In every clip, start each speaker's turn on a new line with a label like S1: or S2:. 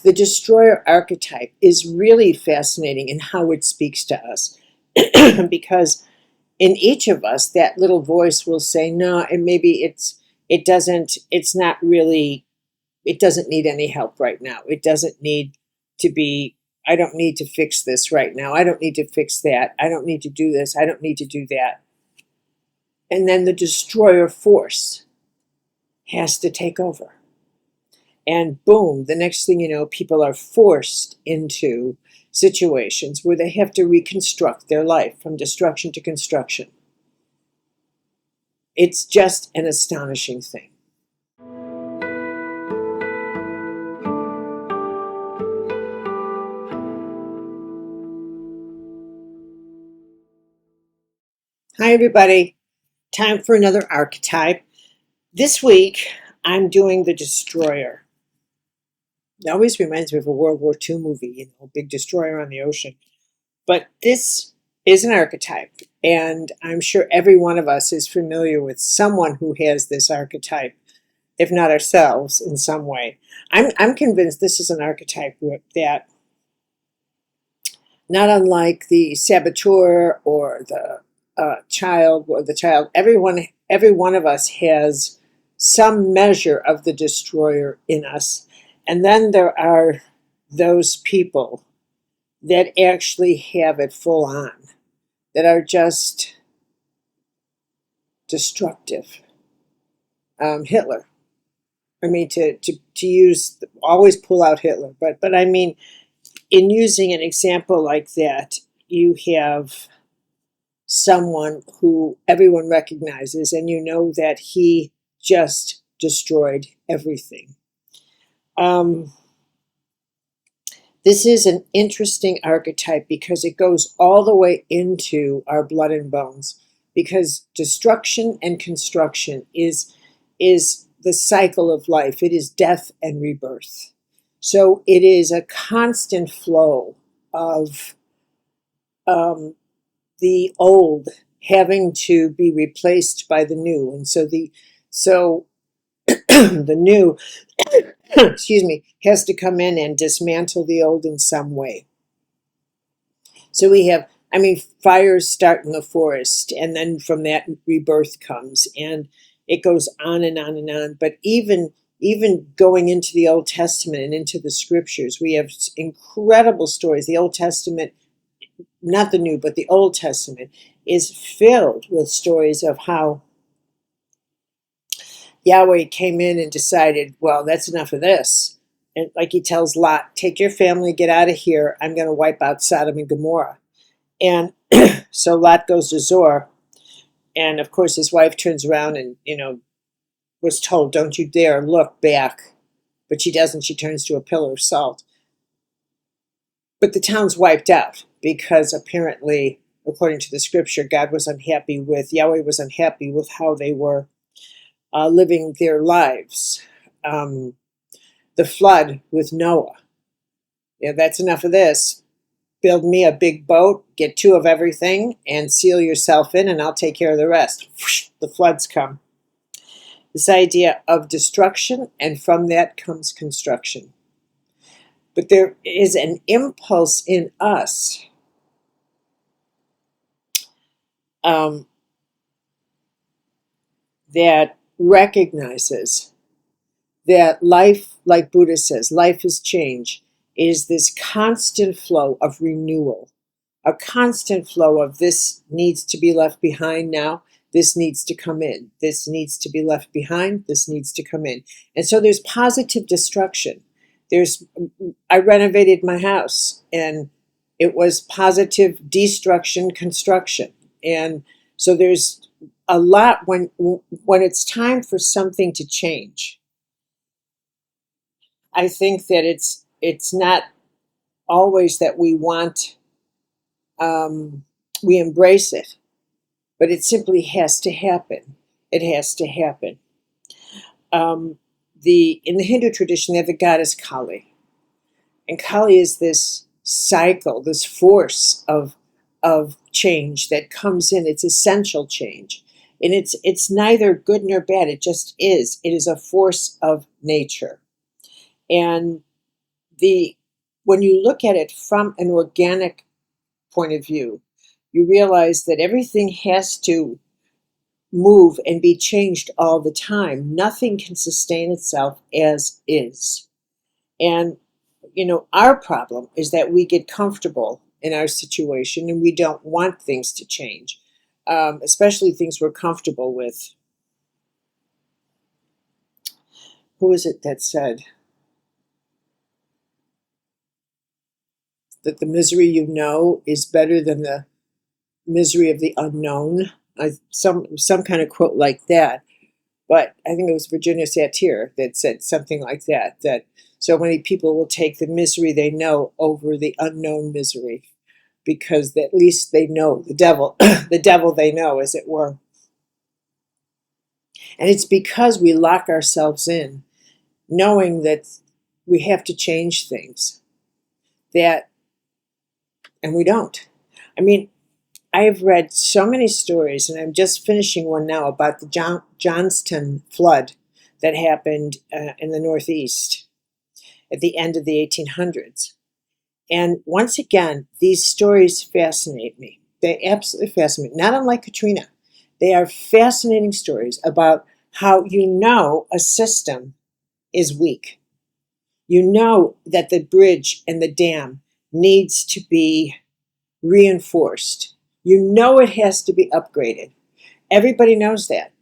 S1: The destroyer archetype is really fascinating in how it speaks to us because in each of us, that little voice will say, no, and maybe it's not really, it doesn't need any help right now. It doesn't need to be, I don't need to fix this right now. I don't need to fix that. I don't need to do this. I don't need to do that. And then the destroyer force has to take over. And boom, the next thing you know, people are forced into situations where they have to reconstruct their life from destruction to construction. It's just an astonishing thing. Hi, everybody. Time for another archetype. This week, I'm doing the destroyer. It always reminds me of a World War II movie, big destroyer on the ocean. But this is an archetype, and I'm sure every one of us is familiar with someone who has this archetype, if not ourselves in some way. I'm convinced this is an archetype that, not unlike the saboteur or the child, every one of us has some measure of the destroyer in us. And then there are those people that actually have it full on, that are just destructive. Hitler. I mean, to use, always pull out Hitler, but I mean, in using an example like that, you have someone who everyone recognizes, and you know that he just destroyed everything. This is an interesting archetype because it goes all the way into our blood and bones, because destruction and construction is the cycle of life. It is death and rebirth. So it is a constant flow of the old having to be replaced by the new. And so the new excuse me, has to come in and dismantle the old in some way. So we have, fires start in the forest, and then from that rebirth comes, and it goes on and on and on. But even going into the Old Testament and into the scriptures, we have incredible stories. The Old Testament, not the New, but the Old Testament, is filled with stories of how Yahweh came in and decided, well, that's enough of this. And like he tells Lot, take your family, get out of here. I'm going to wipe out Sodom and Gomorrah. And so Lot goes to Zoar. And of course, his wife turns around and, was told, don't you dare look back. But she doesn't. She turns to a pillar of salt. But the town's wiped out because apparently, according to the scripture, Yahweh was unhappy with how they were living their lives. The flood with Noah. Yeah, that's enough of this. Build me a big boat, get 2 of everything, and seal yourself in, and I'll take care of the rest. The floods come. This idea of destruction, and from that comes construction. But there is an impulse in us that recognizes that life, like Buddha says, life is change, is this constant flow of renewal, a constant flow of this needs to be left behind now, this needs to come in, this needs to be left behind, this needs to come in. And so there's positive destruction. I renovated my house, and it was positive destruction, construction. And so there's a lot when it's time for something to change. I think that it's not always that we want, we embrace it, but it simply has to happen. It has to happen. In the Hindu tradition, they have the goddess Kali, and Kali is this cycle, this force of change that comes in. It's essential change, and it's neither good nor bad. It just is. It is a force of nature. And when you look at it from an organic point of view, you realize that everything has to move and be changed all the time. Nothing can sustain itself as is. And, our problem is that we get comfortable in our situation and we don't want things to change, especially things we're comfortable with. Who is it that said that the misery you know is better than the misery of the unknown? Some kind of quote like that. But I think it was Virginia Satir that said something like that, that so many people will take the misery they know over the unknown misery, because at least they know the devil, the devil they know, as it were. And it's because we lock ourselves in, knowing that we have to change things, and we don't. I mean, I've read so many stories, and I'm just finishing one now about the Johnstown flood that happened in the Northeast at the end of the 1800s. And once again, these stories fascinate me. They absolutely fascinate me, not unlike Katrina. They are fascinating stories about how a system is weak. You know that the bridge and the dam needs to be reinforced. You know it has to be upgraded. Everybody knows that.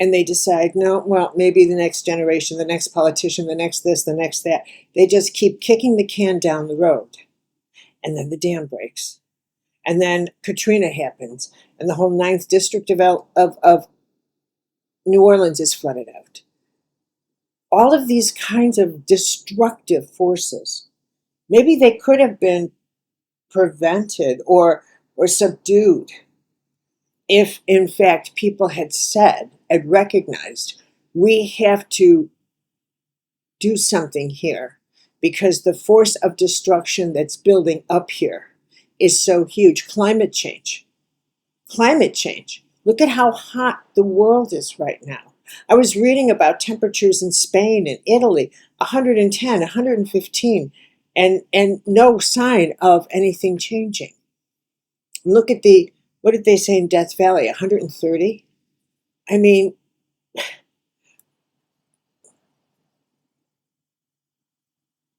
S1: And they decide, no, well, maybe the next generation, the next politician, the next this, the next that. They just keep kicking the can down the road. And then the dam breaks. And then Katrina happens. And the whole 9th district of New Orleans is flooded out. All of these kinds of destructive forces, maybe they could have been prevented or subdued if, in fact, people had recognized, we have to do something here because the force of destruction that's building up here is so huge. Climate change. Look at how hot the world is right now. I was reading about temperatures in Spain and Italy, 110, 115, and no sign of anything changing. Look at what did they say in Death Valley, 130? I mean,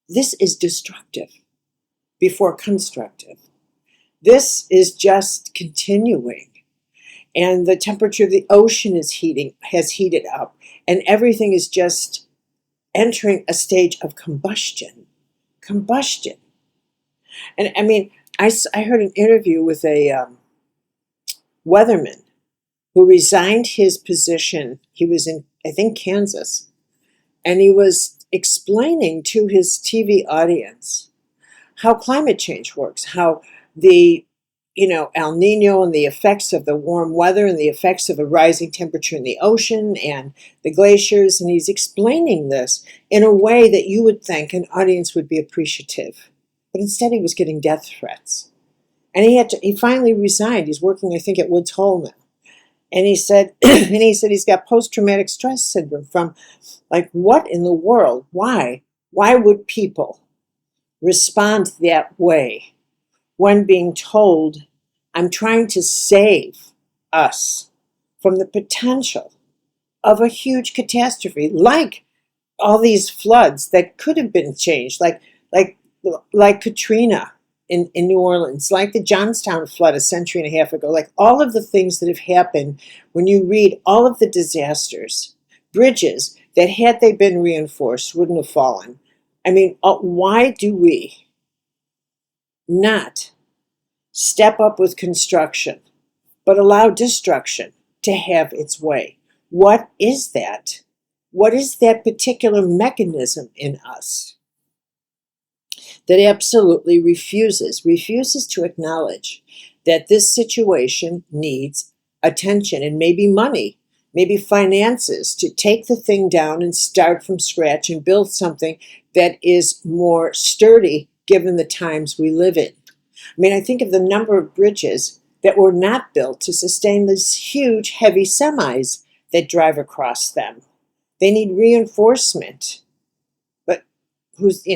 S1: this is destructive before constructive. This is just continuing. And the temperature of the ocean has heated up, and everything is just entering a stage of combustion. And I mean, I heard an interview with a weatherman who resigned his position. He was in, I think, Kansas, and he was explaining to his TV audience how climate change works, how the El Nino and the effects of the warm weather and the effects of a rising temperature in the ocean and the glaciers. And he's explaining this in a way that you would think an audience would be appreciative. But instead he was getting death threats. And he finally resigned. He's working, I think, at Woods Hole now. And he said, he's got post-traumatic stress syndrome from, like, what in the world? Why? Why would people respond that way when being told, I'm trying to save us from the potential of a huge catastrophe, like all these floods that could have been changed, like Katrina in New Orleans, like the Johnstown flood a century and a half ago, like all of the things that have happened when you read all of the disasters, bridges that had they been reinforced wouldn't have fallen. I mean, why do we not step up with construction, but allow destruction to have its way? What is that? What is that particular mechanism in us that absolutely refuses to acknowledge that this situation needs attention and maybe money, maybe finances to take the thing down and start from scratch and build something that is more sturdy given the times we live in? I mean, I think of the number of bridges that were not built to sustain these huge, heavy semis that drive across them. They need reinforcement. But who's,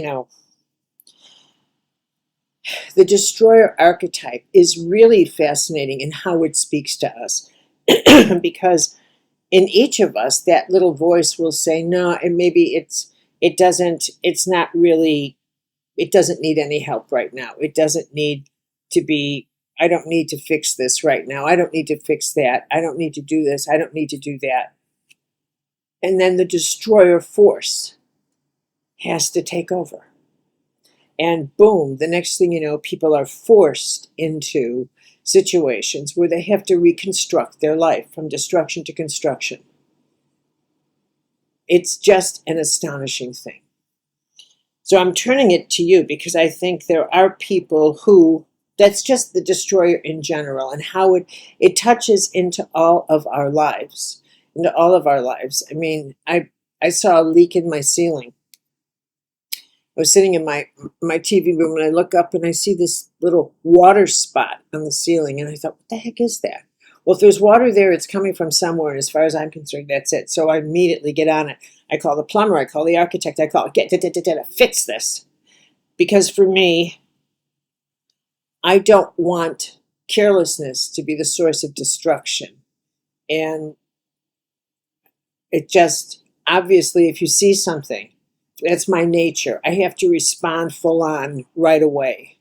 S1: The destroyer archetype is really fascinating in how it speaks to us because in each of us, that little voice will say, no, and maybe it's not really, it doesn't need any help right now. It doesn't need to be, I don't need to fix this right now. I don't need to fix that. I don't need to do this. I don't need to do that. And then the destroyer force has to take over. And boom, the next thing you know, people are forced into situations where they have to reconstruct their life from destruction to construction. It's just an astonishing thing. So I'm turning it to you because I think there are people who, that's just the destroyer in general and how it touches into all of our lives, into all of our lives. I mean, I saw a leak in my ceiling. I was sitting in my TV room and I look up and I see this little water spot on the ceiling and I thought, what the heck is that? Well, if there's water there, it's coming from somewhere, and as far as I'm concerned, that's it. So I immediately get on it. I call the plumber, I call the architect, I call, fix this. Because for me, I don't want carelessness to be the source of destruction. And it just, obviously, if you see something, that's my nature. I have to respond full on right away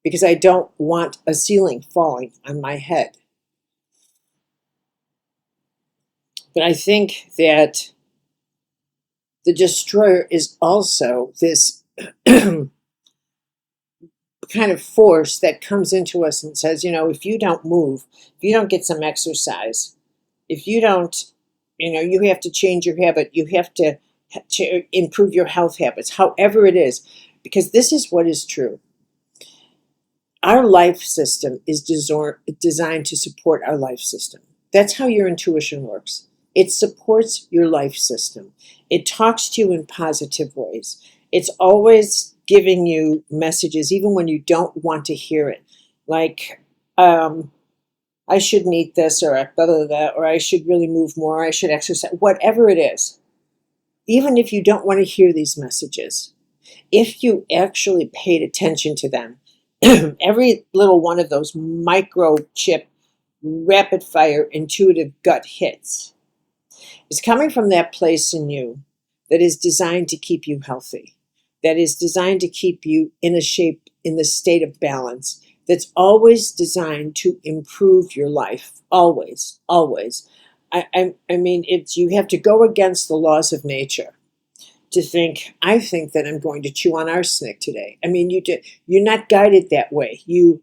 S1: because I don't want a ceiling falling on my head. But I think that the destroyer is also this kind of force that comes into us and says, you know, if you don't move, if you don't get some exercise, if you don't, you know, you have to change your habit, you have to improve your health habits, however it is, because this is what is true. Our life system is designed to support our life system. That's how your intuition works. It supports your life system. It talks to you in positive ways. It's always giving you messages, even when you don't want to hear it. Like, I shouldn't eat this, or blah, blah, blah, or I should really move more, I should exercise, whatever it is. Even if you don't want to hear these messages, if you actually paid attention to them, every little one of those microchip, rapid fire, intuitive gut hits is coming from that place in you that is designed to keep you healthy, that is designed to keep you in a shape, in the state of balance, that's always designed to improve your life, always, always. I mean, you have to go against the laws of nature to think, I think that I'm going to chew on arsenic today. I mean, you're not guided that way. You're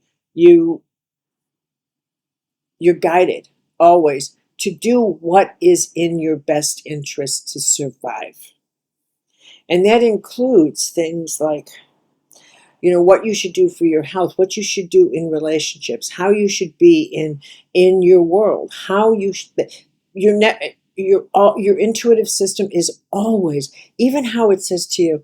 S1: guided always to do what is in your best interest to survive. And that includes things like, you know, what you should do for your health, what you should do in relationships, how you should be in your world, how you should, your intuitive system is always, even how it says to you,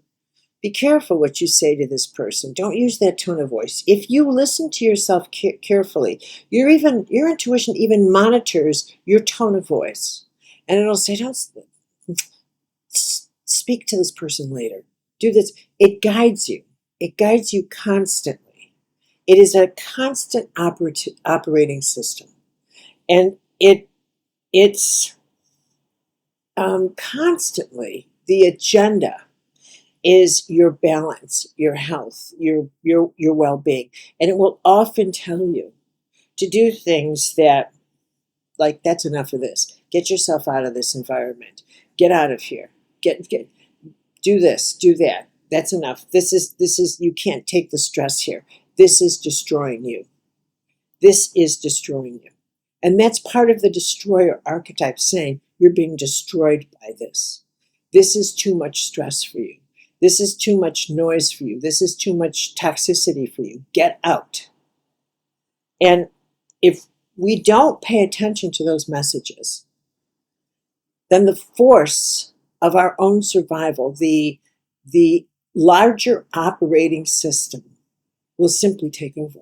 S1: be careful what you say to this person. Don't use that tone of voice. If you listen to yourself carefully, your intuition even monitors your tone of voice. And it'll say, don't speak to this person later. Do this. It guides you. It guides you constantly. It is a constant operating system. And it's constantly, the agenda is your balance, your health, your well-being. And it will often tell you to do things that, like, that's enough of this. Get yourself out of this environment. Get out of here. Do this, do that. That's enough. This is, you can't take the stress here. This is destroying you. This is destroying you. And that's part of the destroyer archetype, saying you're being destroyed by this. This is too much stress for you. This is too much noise for you. This is too much toxicity for you. Get out. And if we don't pay attention to those messages, then the force of our own survival, the larger operating system, will simply take over.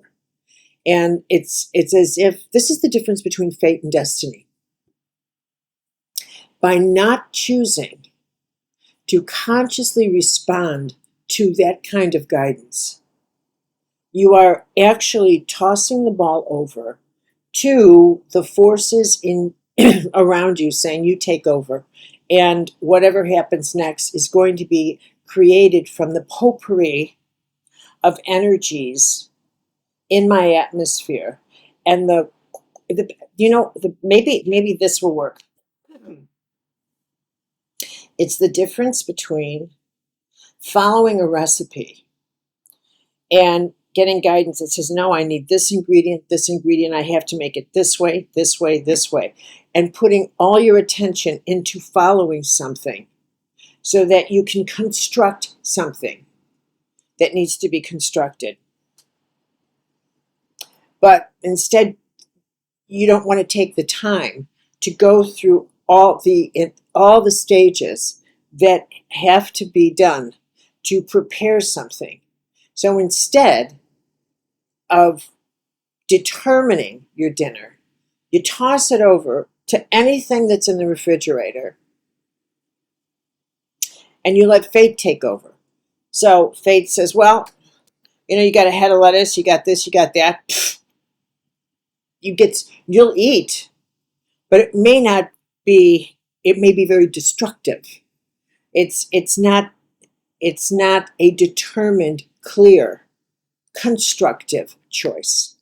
S1: And it's as if this is the difference between fate and destiny. By not choosing to consciously respond to that kind of guidance, you are actually tossing the ball over to the forces in around you, saying you take over, and whatever happens next is going to be created from the potpourri of energies in my atmosphere. And maybe this will work. It's the difference between following a recipe and getting guidance that says, no, I need this ingredient, I have to make it this way, this way, this way, and putting all your attention into following something so that you can construct something that needs to be constructed. But instead, you don't want to take the time to go through all the stages that have to be done to prepare something. So instead of determining your dinner, you toss it over to anything that's in the refrigerator and you let fate take over. So fate says, well, you got a head of lettuce, you got this, you got that. You'll eat, but it may be very destructive. It's not a determined, clear, constructive choice.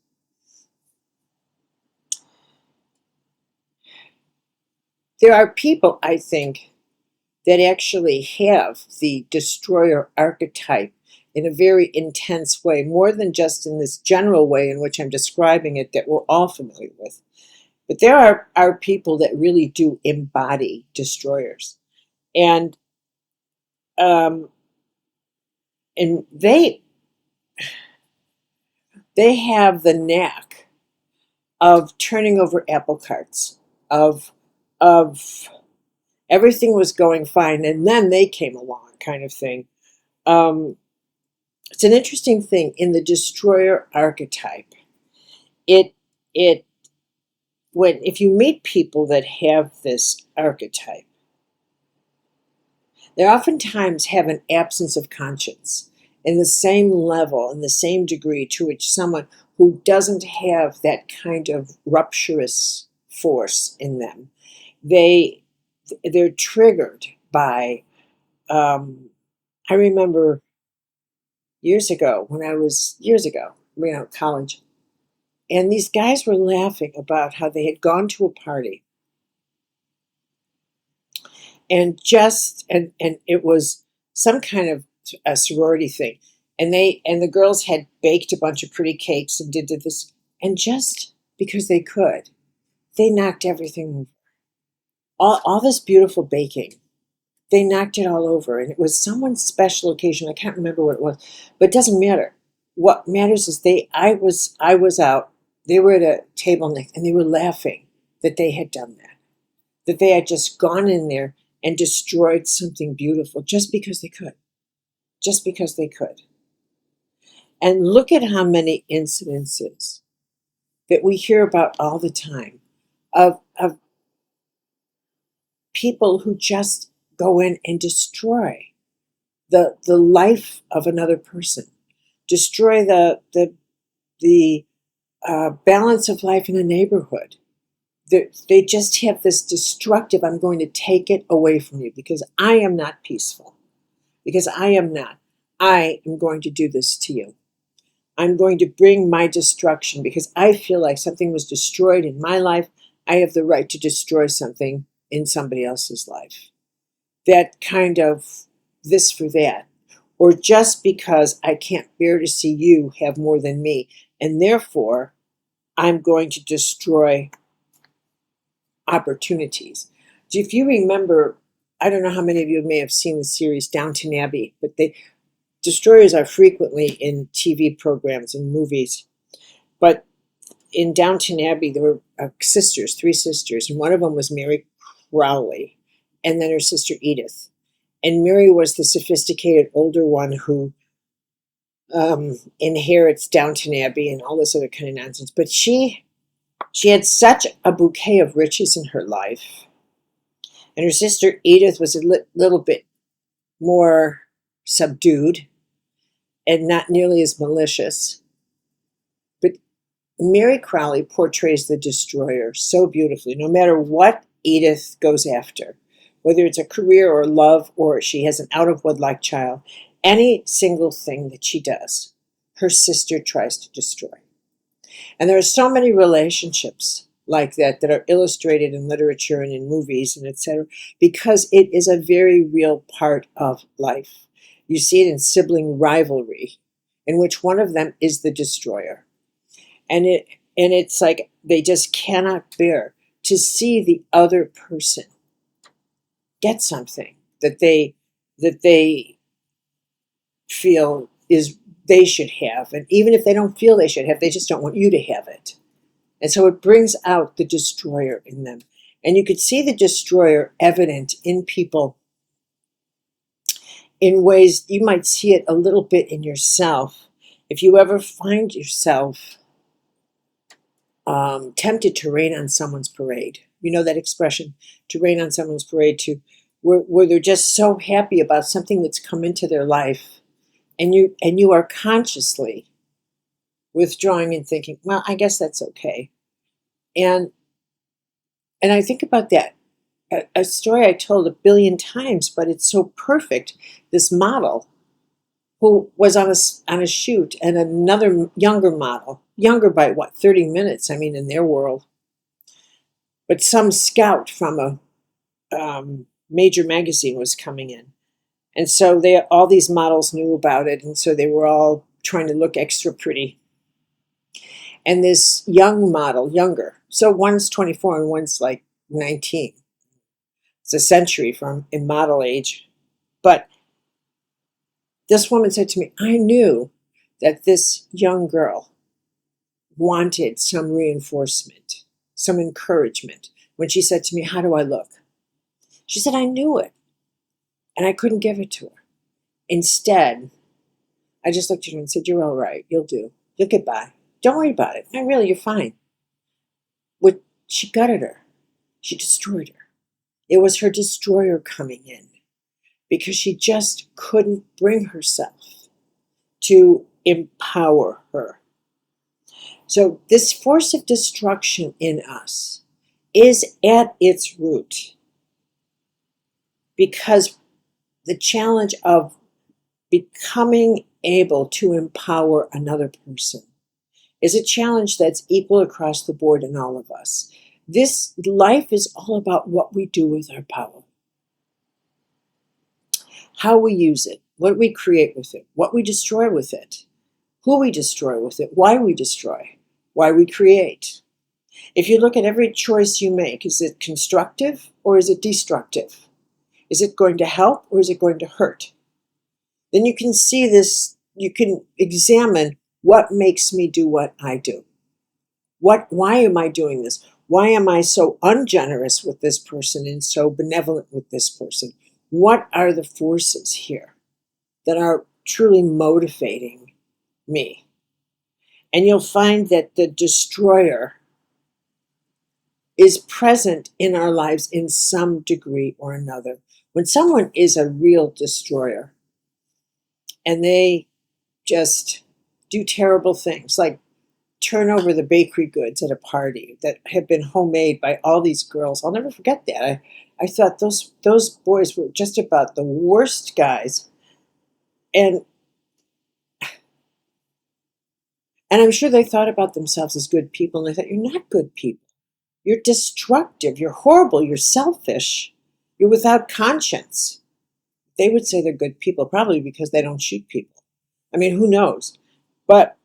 S1: There are people, I think, that actually have the destroyer archetype in a very intense way, more than just in this general way in which I'm describing it that we're all familiar with. But there are people that really do embody destroyers. And they have the knack of turning over apple carts, of everything was going fine and then they came along, kind of thing. It's an interesting thing in the destroyer archetype. If you meet people that have this archetype, they oftentimes have an absence of conscience in the same level, in the same degree to which someone who doesn't have that kind of rupturous force in them, they're triggered by, I remember years ago, college, and these guys were laughing about how they had gone to a party and it was some kind of a sorority thing, and the girls had baked a bunch of pretty cakes and did this, and just because they could, they knocked everything over. All this beautiful baking, they knocked it all over, and it was someone's special occasion. I can't remember what it was, but it doesn't matter. What matters is I was out. They were at a table next, and they were laughing that they had done that they had just gone in there and destroyed something beautiful just because they could. Just because they could. And look at how many incidences that we hear about all the time of people who just go in and destroy the life of another person, destroy the balance of life in a neighborhood. They just have this destructive, I'm going to take it away from you because I am not peaceful. Because I am going to do this to you. I'm going to bring my destruction because I feel like something was destroyed in my life. I have the right to destroy something in somebody else's life. That kind of this for that. Or just because I can't bear to see you have more than me, and therefore I'm going to destroy opportunities. If you remember, I don't know how many of you may have seen the series Downton Abbey, but destroyers are frequently in TV programs and movies. But in Downton Abbey, there were three sisters, and one of them was Mary Crowley, and then her sister Edith. And Mary was the sophisticated older one who inherits Downton Abbey and all this other kind of nonsense. But she had such a bouquet of riches in her life. And her sister Edith was a little bit more subdued and not nearly as malicious. Mary Crowley portrays the destroyer so beautifully, no matter what Edith goes after, whether it's a career or love or she has an out-of-wedlock child, any single thing that she does, her sister tries to destroy. And there are so many relationships like that that are illustrated in literature and in movies and etc., because it is a very real part of life. You see it in sibling rivalry, in which one of them is the destroyer. And it's like they just cannot bear to see the other person get something that they feel is they should have. And even if they don't feel they should have, they just don't want you to have it. And so it brings out the destroyer in them. And you could see the destroyer evident in people in ways you might see it a little bit in yourself. If you ever find yourself tempted to rain on someone's parade, you know that expression, to rain on someone's parade, where they're just so happy about something that's come into their life, and you are consciously withdrawing and thinking, well, I guess that's okay. And I think about that, a story I told 1 billion times, but it's so perfect. This model who was on a shoot, and another younger model, younger by 30 minutes, I mean, in their world, but some scout from a major magazine was coming in. And so all these models knew about it, and so they were all trying to look extra pretty. And this young model, younger, so one's 24 and one's like 19. It's a century from in model age. But this woman said to me, I knew that this young girl wanted some reinforcement, some encouragement. When she said to me, how do I look? She said, I knew it, and I couldn't give it to her. Instead, I just looked at her and said, you're all right. You'll do. You'll get by. Don't worry about it. No, really, you're fine. She gutted her. She destroyed her. It was her destroyer coming in because she just couldn't bring herself to empower her. So this force of destruction in us is at its root because the challenge of becoming able to empower another person is a challenge that's equal across the board in all of us. This life is all about what we do with our power, how we use it, what we create with it, what we destroy with it, who we destroy with it, why we destroy, why we create. If you look at every choice you make, is it constructive or is it destructive? Is it going to help or is it going to hurt? Then you can see this, you can examine what makes me do what I do. Why am I doing this? Why am I so ungenerous with this person and so benevolent with this person? What are the forces here that are truly motivating me? And you'll find that the destroyer is present in our lives in some degree or another. When someone is a real destroyer and they just do terrible things, like turn over the bakery goods at a party that have been homemade by all these girls. I'll never forget that. I thought those boys were just about the worst guys. And I'm sure they thought about themselves as good people, and I thought, you're not good people. You're destructive. You're horrible. You're selfish. You're without conscience. They would say they're good people, probably because they don't shoot people. I mean, who knows? But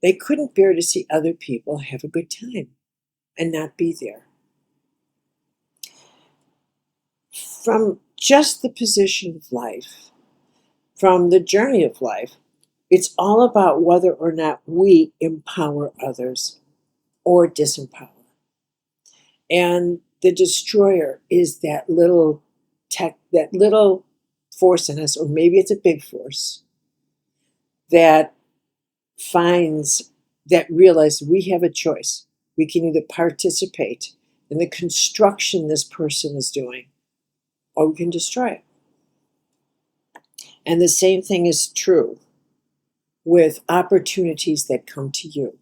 S1: they couldn't bear to see other people have a good time and not be there. From just the position of life, from the journey of life, it's all about whether or not we empower others or disempower. And the destroyer is that little force in us, or maybe it's a big force, that realizes we have a choice. We can either participate in the construction this person is doing, or we can destroy it. And the same thing is true with opportunities that come to you.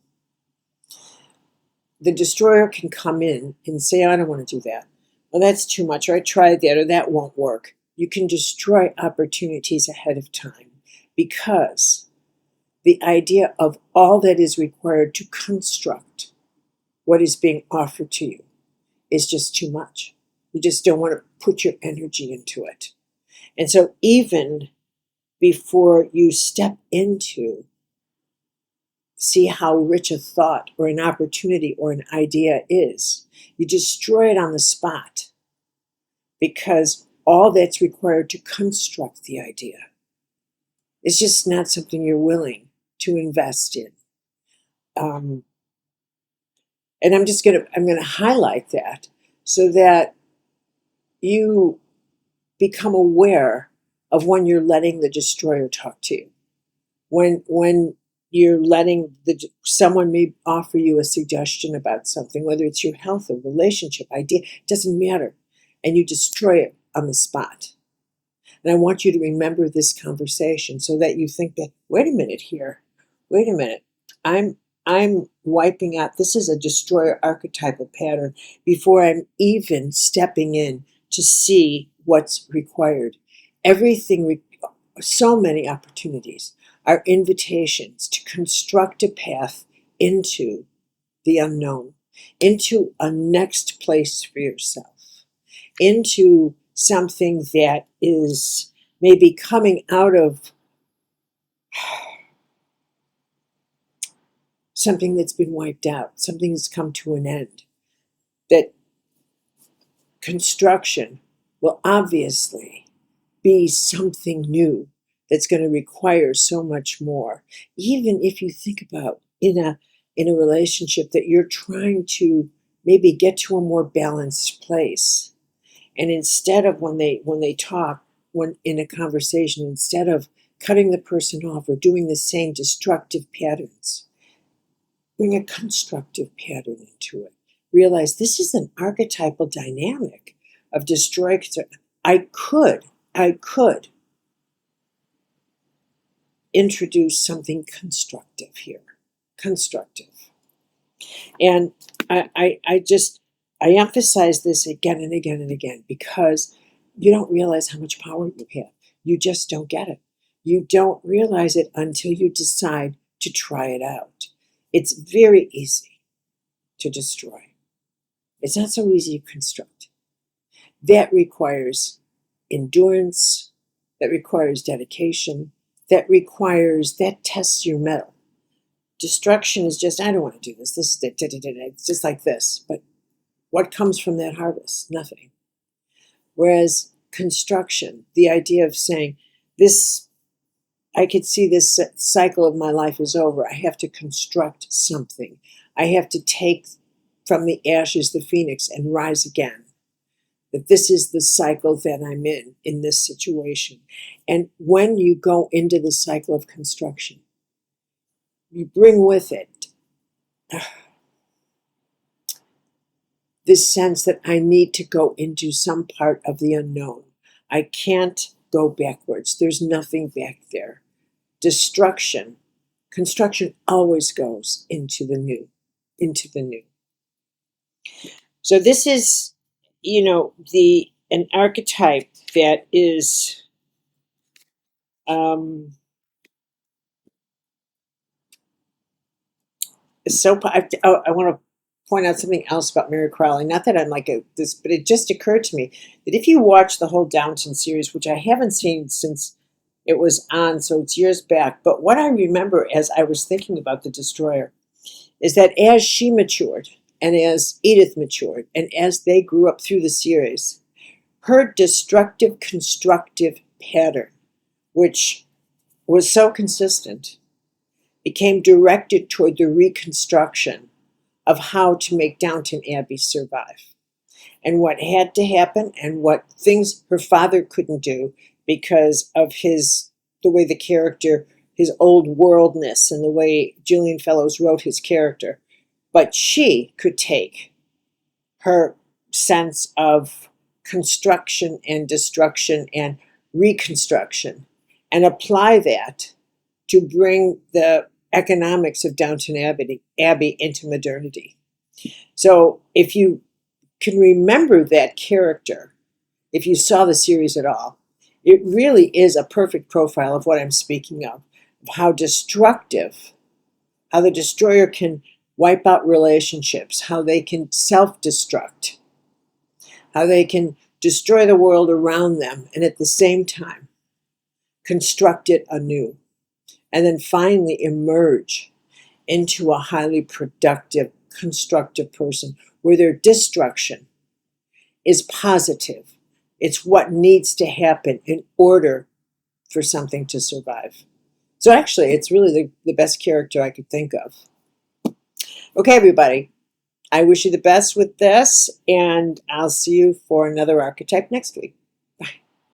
S1: The destroyer can come in and say, I don't want to do that. Well, that's too much, or I tried that, or that won't work. You can destroy opportunities ahead of time because the idea of all that is required to construct what is being offered to you is just too much. You just don't want to put your energy into it. And so even before you step into, see how rich a thought or an opportunity or an idea is, you destroy it on the spot because all that's required to construct the idea is just not something you're willing to invest in. And I'm going to highlight that so that you become aware of when you're letting the destroyer talk to you. When you're letting someone may offer you a suggestion about something, whether it's your health or relationship, idea, it doesn't matter. And you destroy it on the spot. And I want you to remember this conversation so that you think that, wait a minute here, wait a minute. I'm wiping out, this is a destroyer archetypal pattern before I'm even stepping in to see what's required. So many opportunities are invitations to construct a path into the unknown, into a next place for yourself, into something that is maybe coming out of something that's been wiped out, something that's come to an end. That construction will obviously be something new that's going to require so much more. Even if you think about in a relationship that you're trying to maybe get to a more balanced place, and instead of when they talk, when in a conversation, instead of cutting the person off or doing the same destructive patterns, bring a constructive pattern into it. Realize this is an archetypal dynamic of destroy. I could introduce something constructive here. Constructive. And I emphasize this again and again and again because you don't realize how much power you have. You just don't get it. You don't realize it until you decide to try it out. It's very easy to destroy. It's not so easy to construct. That requires endurance, that requires dedication, that tests your mettle. Destruction is just, I don't want to do this. This is it's just like this. But what comes from that harvest? Nothing. Whereas construction, the idea of saying, this, I could see this cycle of my life is over. I have to construct something. I have to take from the ashes the phoenix and rise again. That this is the cycle that I'm in this situation. And when you go into the cycle of construction, you bring with it this sense that I need to go into some part of the unknown. I can't go backwards. There's nothing back there. Construction always goes into the new. So this is, an archetype that is I want to point out something else about Mary Crowley. Not that I'm like this, but it just occurred to me that if you watch the whole Downton series, which I haven't seen since it was on, so it's years back, but what I remember as I was thinking about the Destroyer is that as she matured, and as Edith matured, and as they grew up through the series, her destructive, constructive pattern, which was so consistent, became directed toward the reconstruction of how to make Downton Abbey survive. And what had to happen and what things her father couldn't do because of the way the character, his old worldness and the way Julian Fellows wrote his character. But she could take her sense of construction and destruction and reconstruction and apply that to bring the economics of Downton Abbey into modernity. So if you can remember that character, if you saw the series at all, it really is a perfect profile of what I'm speaking of how destructive, how the destroyer can wipe out relationships, how they can self-destruct, how they can destroy the world around them, and at the same time, construct it anew. And then finally emerge into a highly productive, constructive person where their destruction is positive. It's what needs to happen in order for something to survive. So actually, it's really the best character I could think of. Okay, everybody. I wish you the best with this, and I'll see you for another archetype next week.